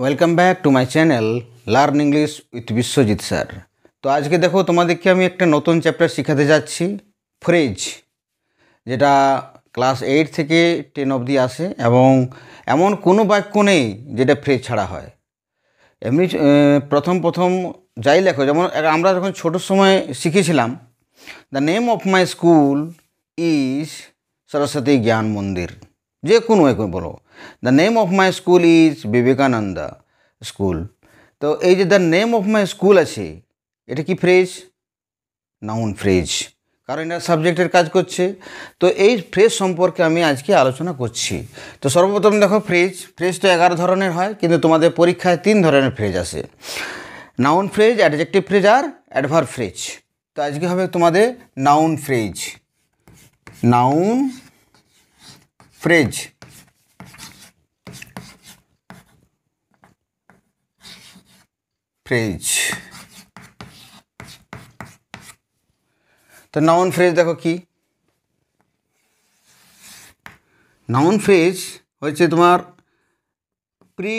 Welcome back to my channel learn English with Biswajit sir. তো আজকে দেখো তোমাদেরকে আমি একটা নতুন চ্যাপ্টার শেখাতে যাচ্ছি, ফ্রেজ, যেটা ক্লাস 8 থেকে 10 অবধি আসে এবং এমন কোনো বাক্য নেই যেটা ফ্রেজ ছাড়া হয়। এমনি প্রথম যাই লেখো, যেমন আমরা যখন ছোটোর সময় শিখেছিলাম, the name of my school is Saraswati জ্ঞান মন্দির, যে কোনো বলো, the name of my school is Vivekananda school. তো এই যে the name of my school আছে, এটা কি ফ্রেজ? নাউন ফ্রেজ, কারণ এটা সাবজেক্টের কাজ করছে। তো এই ফ্রেজ সম্পর্কে আমি আজকে আলোচনা করছি। তো সর্বপ্রথম দেখো, ফ্রেজ তো 11 ধরনের হয়, কিন্তু তোমাদের পরীক্ষায় 3 ধরনের ফ্রেজ আসে: নাউন ফ্রেজ, অ্যাডজেক্টিভ ফ্রেজ আর অ্যাডভার্ব ফ্রেজ। তো আজকে হবে তোমাদের নাউন ফ্রেজ। নাউন ফ্রেজ, তো নাউন ফ্রেজ দেখো কি। নাউন ফ্রেজ হচ্ছে তোমার প্রি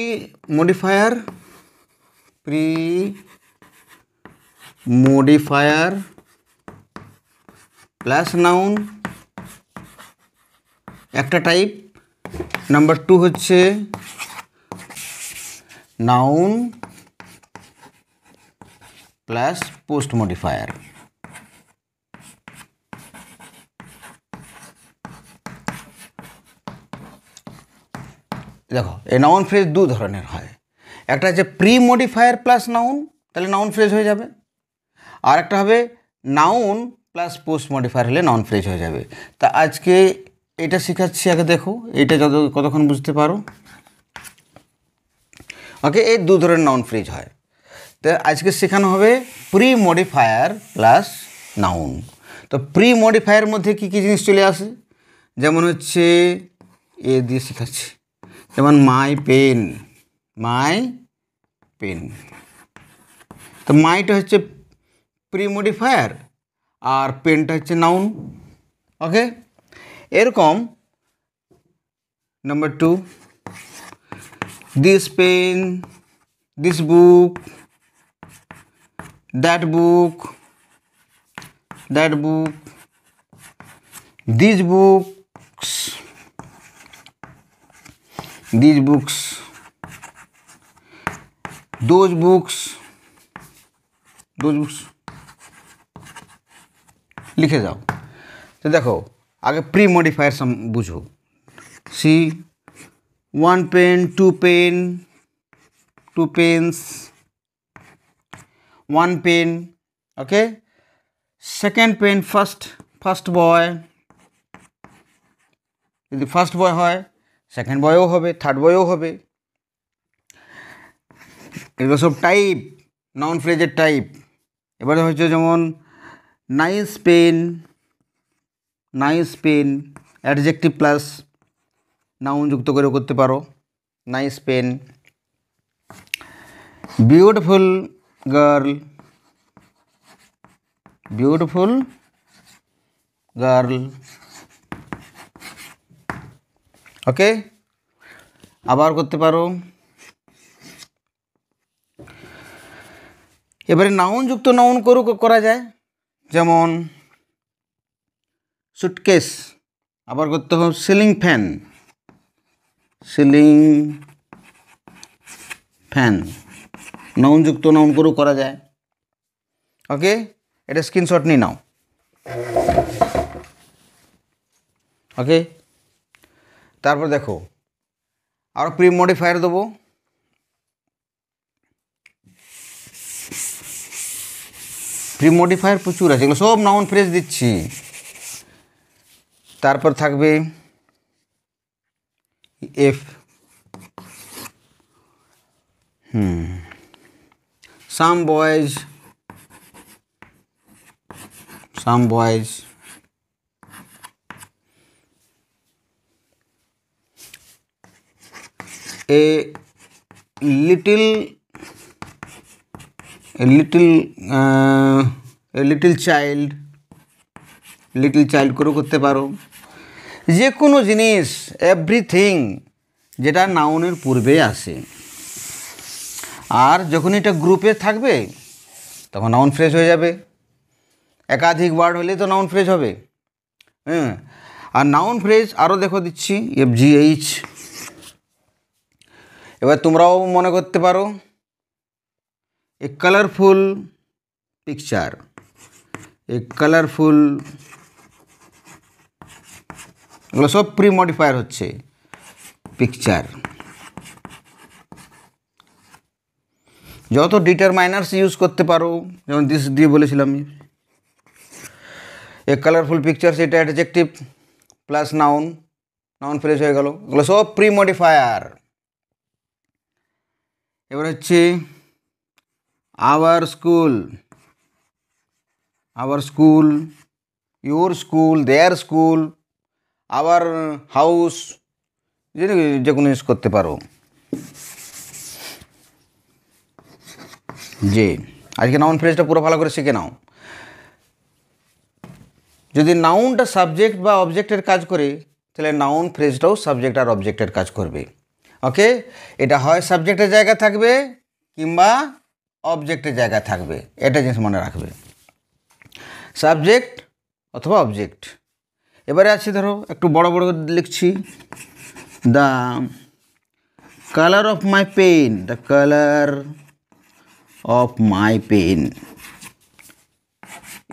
মডিফায়ার প্লাস নাউন একটা টাইপ। নাম্বার 2 হচ্ছে নাউন প্লাস পোস্ট মডিফায়ার। দেখো, এই নাউন ফ্রেজ 2 ধরনের হয়। একটা হচ্ছে প্রি মডিফায়ার প্লাস নাউন, তাহলে নাউন ফ্রেজ হয়ে যাবে। আর একটা হবে নাউন প্লাস পোস্ট মডিফায়ার, হলে নাউন ফ্রেজ হয়ে যাবে। তা আজকে এটা শেখাচ্ছি, আগে দেখো এইটা কতক্ষণ বুঝতে পারো। ওকে, এই 2 ধরনের নাউন ফ্রেজ হয়। তো আজকে শেখানো হবে প্রি মডিফায়ার প্লাস নাউন। তো প্রি মডিফায়ার মধ্যে কী কী জিনিস চলে আসে, যেমন হচ্ছে এ দিয়ে শেখাচ্ছি, যেমন মাই পেন। তো মাইটা হচ্ছে প্রি মডিফায়ার আর পেনটা হচ্ছে নাউন। ওকে, এরকম number 2, this pen, this book, that book, these books, those books, লিখে যাও। তো দেখো, আগে প্রি মডিফায়ার বুঝো। See 1 pen, 2 pen, 2 pens, 1 pen. Okay, second pen, first boy. যদি ফার্স্ট বয় হয়, সেকেন্ড বয়ও হবে, থার্ড বয়ও হবে। এগুলো সব টাইপ, নাউন ফ্রেজের টাইপ। এবারে হচ্ছে যেমন nice pen, adjective plus noun যুক্ত করে করতে পারো, nice pen. Beautiful girl, okay, আবার করতে পারো। এবারে নাউন যুক্ত নাউন করা যায়, যেমন সুটকেস, আবার করতে হবে সিলিং ফ্যান, নাউন যুক্ত নাউন করা যায়। ওকে, এটা স্ক্রিনশট নিয়ে নাও। ওকে, তারপর দেখো আরও প্রি মডিফায়ার দেবো। প্রি মডিফায়ার প্রচুর আছে, এগুলো সব নাউন ফ্রেজ দিচ্ছি। তারপর থাকবে F, some boys, a little child করেও করতে পারো। যে কোনো জিনিস, এভরিথিং, যেটা নাউনের পূর্বে আসে। আর যখন এটা গ্রুপে থাকবে তখন নাউন ফ্রেজ হয়ে যাবে। একাধিক ওয়ার্ড হলে তো নাউন ফ্রেজ হবে। হ্যাঁ, আর নাউন ফ্রেজ আরও দেখো দিচ্ছি, FGH। এবার তোমরাও মনে করতে পারো, এ কালারফুল পিকচার, এ কালারফুল, এগুলো সব প্রি মডিফায়ার হচ্ছে। পিকচার, যত ডিটারমাইনার্স ইউজ করতে পারো, যেমন দিস দিয়ে বলেছিলাম আমি। এ কালারফুল পিকচার, সেটা adjective plus noun, noun phrase হয়ে গেল। এগুলো সব প্রি মডিফায়ার। এবার হচ্ছে our school, our school, your school, their school, our house, যে কোনো ইউজ করতে পারো। যে আজকে নাউন ফ্রেজটা পুরো ভালো করে শিখে নাও। যদি নাউনটা সাবজেক্ট বা অবজেক্টের কাজ করে, তাহলে নাউন ফ্রেজটাও সাবজেক্ট আর অবজেক্টের কাজ করবে। ওকে, এটা হয় সাবজেক্টের জায়গা থাকবে কিংবা অবজেক্টের জায়গা থাকবে, এটা জিনিস মনে রাখবে, সাবজেক্ট অথবা অবজেক্ট। এবারে আছে ধরো একটু বড় বড় লিখছি, the colour of my pen, the colour of my pen,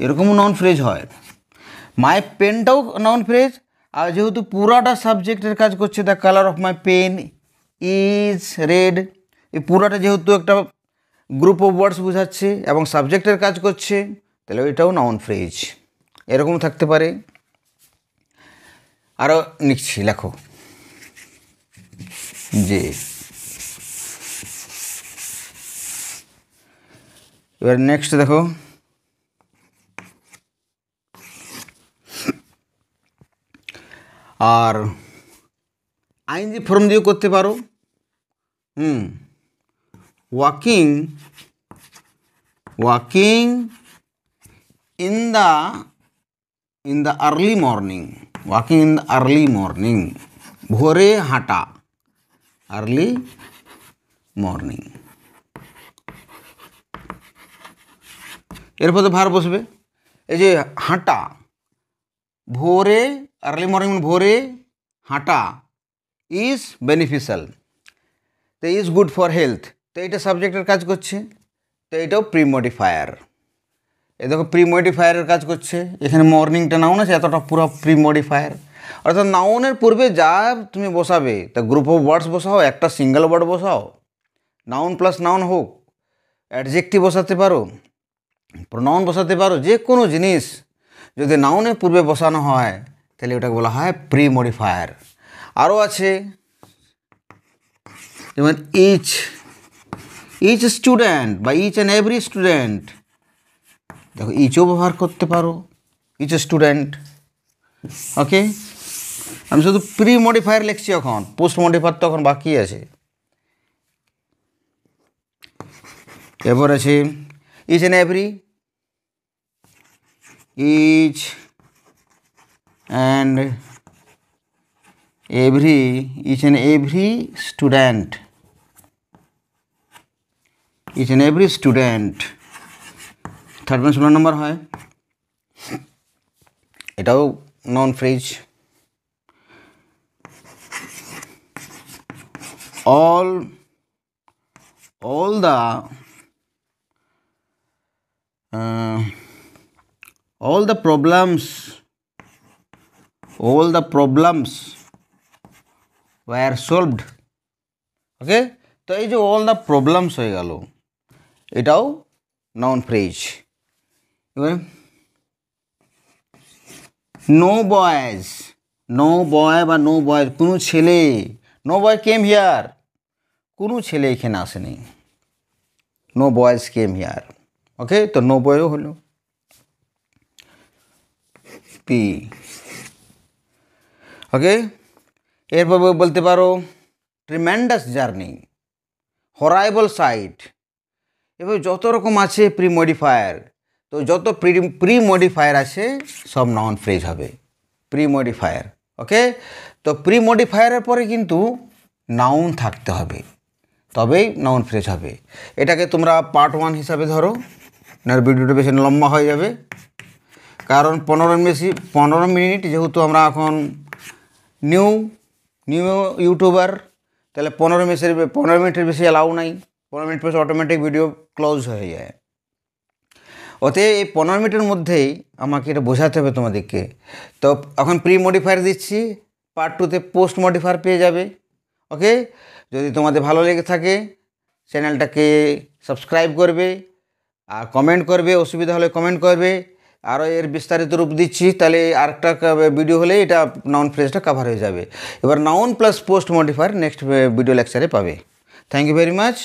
এরকম নাউন ফ্রেজ হয়। মাই পেনটাও নাউন ফ্রেজ, আর যেহেতু পুরাটা সাবজেক্টের কাজ করছে, the colour of my pen is red, এই পুরাটা যেহেতু একটা গ্রুপ অফ ওয়ার্ডস বোঝাচ্ছে এবং সাবজেক্টের কাজ করছে, তাহলে এটাও নাউন ফ্রেজ। এরকম থাকতে পারে। আরও লিখছি, লেখো যে, এবার নেক্সট দেখো, আর আইএনজি ফর্ম দিয়েও করতে পারো। Walking, walking in the early morning, walking in the early morning, ভোরে হাঁটা, আর্লি মর্নিং। এরপর তো ভার বসবে, এই যে হাঁটা, ভোরে, আর্লি মর্নিং ভোরে হাঁটা, ইজ বেনিফিশিয়াল, তো ইজ গুড ফর হেলথ, তো এটা সাবজেক্টের কাজ করছে, তো এটাও প্রি মডিফায়ার। এ দেখো প্রি মডিফায়ারের কাজ করছে, এখানে মর্নিংটা নাউন আছে, এতটা পুরো প্রি মডিফায়ার। অর্থাৎ নাউনের পূর্বে যা তুমি বসাবে, তা গ্রুপ অফ ওয়ার্ডস বসাও, একটা সিঙ্গেল ওয়ার্ড বসাও, নাউন প্লাস নাউন হোক, অ্যাডজেক্টিভ বসাতে পারো, প্রোনাউন বসাতে পারো, যে কোনো জিনিস যদি নাউনের পূর্বে বসানো হয়, তাহলে ওটাকে বলা হয় প্রি মডিফায়ার। আরও আছে যেমন ইচ স্টুডেন্ট বা ইচ অ্যান্ড এভরি স্টুডেন্ট, দেখো ইচও ব্যবহার করতে পারো, ইচ স্টুডেন্ট। ওকে, আমি শুধু প্রি মডিফায়ার লিখছি, এখন পোস্ট মডিফায়ার তো এখন বাকি আছে। এরপর আছে each and every, each and every student, each and every student, third মান 16 নম্বর হয়, এটাও noun phrase. all the problems were solved। Okay, তো এই যে অল দ্য প্রবলেমস হয়ে গেল, এটাও নাউন ফ্রেজ। এবার নো বয়েজ, নো বয় বা নো বয়েজ, কোনো ছেলে, নো বয় কেম হিয়ার, কোনো ছেলে এখানে আসেনি, নো বয়েজ কেম হিয়ার। ওকে, তো নো বয়ও হলো পি। ওকে, এরপর বলতে পারো ট্রিমেন্ডাস জার্নি, হরাইবল সাইট, এবার যত রকম আছে প্রি মডিফায়ার, তো যত প্রি মডিফায়ার আছে সব নাউন ফ্রেজ হবে, প্রি মডিফায়ার। ওকে, তো প্রি মডিফায়ারের পরে কিন্তু নাউন থাকতে হবে, তবেই নাউন ফ্রেজ হবে। এটাকে তোমরা পার্ট 1 হিসাবে ধরো, না ভিডিওটা বেশি লম্বা হয়ে যাবে। কারণ 15 মিনিট যেহেতু আমরা এখন নিউ ইউটিউবার, তাহলে 15 মিনিটের বেশি অ্যালাউ নাই। 15 মিনিট পর অটোমেটিক ভিডিও ক্লোজ হয়ে যায়। ওতে এই 15 মিনিটের মধ্যেই আমাকে এটা বোঝাতে হবে তোমাদেরকে। তো এখন প্রি মডিফায়ার দিচ্ছি, পার্ট 2তে পোস্ট মডিফায়ার পেয়ে যাবে। ওকে, যদি তোমাদের ভালো লেগে থাকে চ্যানেলটাকে সাবস্ক্রাইব করবে আর কমেন্ট করবে, অসুবিধা হলে কমেন্ট করবে। আরও এর বিস্তারিত রূপ দিচ্ছি, তাহলে আরেকটা ভিডিও হলে এটা নাউন ফ্রেজটা কভার হয়ে যাবে। এবার noun plus post modifier next video লেকচারে পাবে। Thank you very much.